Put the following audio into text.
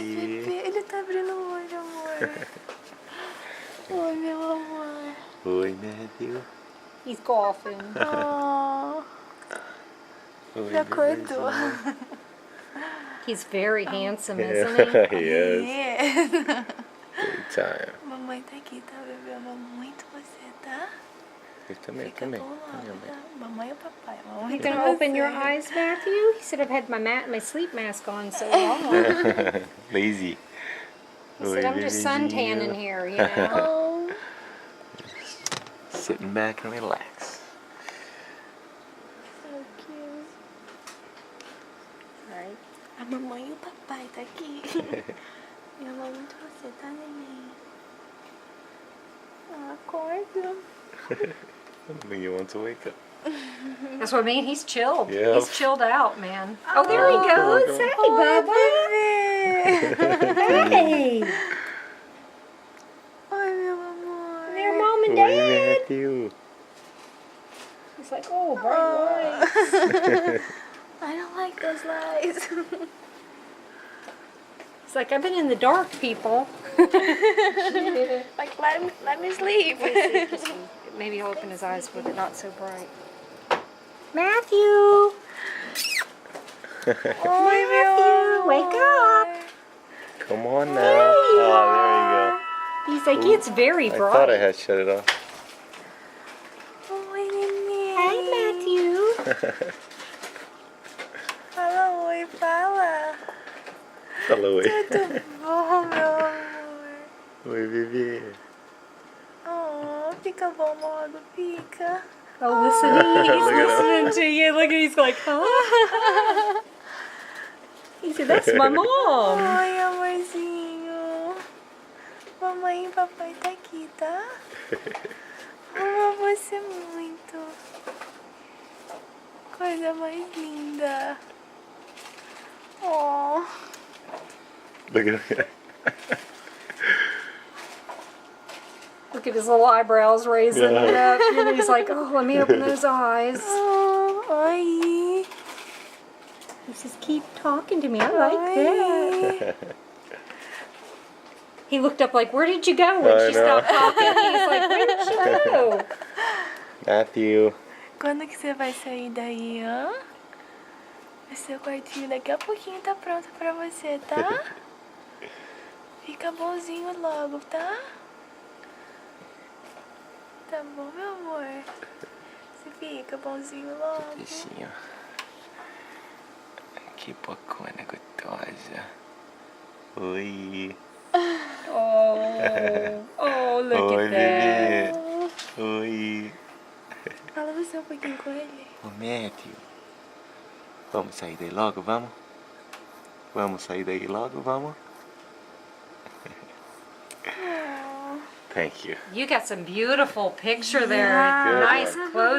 bebê. Ele tá abrindo o olho, amor. Oi, meu amor. Oi, Matthew. He's coughing. Oh, Oi, já acordou. bebezinho. He's very handsome, isn't he? Yes. É. Big time. Mamãe tá aqui, tá, bebê? Eu amo muito você, tá? Eu também, Fica também. bom logo, Também. tá? Mamãe ou papai? Mamãe You com gonna open your você. eyes, Matthew? He said I've had my sleep mask on so long. Lazy. He said I'm just suntanning here, you know. Oh, Sitting back and relax. so cute. Right. A mamãe e o papai tá aqui. Eu amo muito você, tá, neném? Acorda. You want to wake up? That's what I mean. He's chilled. Yeah. He's chilled out, man. Oh, there he goes. Hey, Bubba. Bebê. Hey. Oi, meu amor. There, Mom and Oi, Dad. Matthew. He's like, oh, bright lights. I don't like those lights. He's like, I've been in the dark, people. Like, let me sleep. Maybe he'll open his eyes with it not so bright. Matthew. Oi, meu amor. Wake up. Come on now. Oh, He's like, it's very there you go. I thought I bright. had shut it off. Oi, neném. Hey, Matthew. Fala oi, fala. Falou oi. Tudo bom, meu amor? Oi, bebê. Oh, fica bom logo, fica. Oh, listen, he's Look at him. listening to you. Look, he's like, huh? He said, that's my mom. Oi, amorzinho. Mamãe e papai tá aqui, tá? Amo você muito. Coisa mais linda. Oh. Look at him. Look at his little eyebrows raising Yeah. up. And he's like, oh, let me open those eyes. Oh, oi. He says, keep talking to me. I like that. Oi. He looked up like, where did you go when I she know. stopped talking? He's like, where did she go? Matthew. Quando que você vai sair daí, hã? O seu quartinho daqui a pouquinho tá pronto pra você, tá? Fica bonzinho logo, tá? Tá bom, meu amor? Você fica bonzinho logo? Bichinho. Que bocona gostosa. Oi. Oh, look Oi, at that. bebê. Oi. Fala você um pouquinho com ele. Ô, Matthew. Vamos sair daí logo, vamos? Vamos sair daí logo, vamos? Oh. Thank you. You got some beautiful picture there. Yeah. Nice clothes.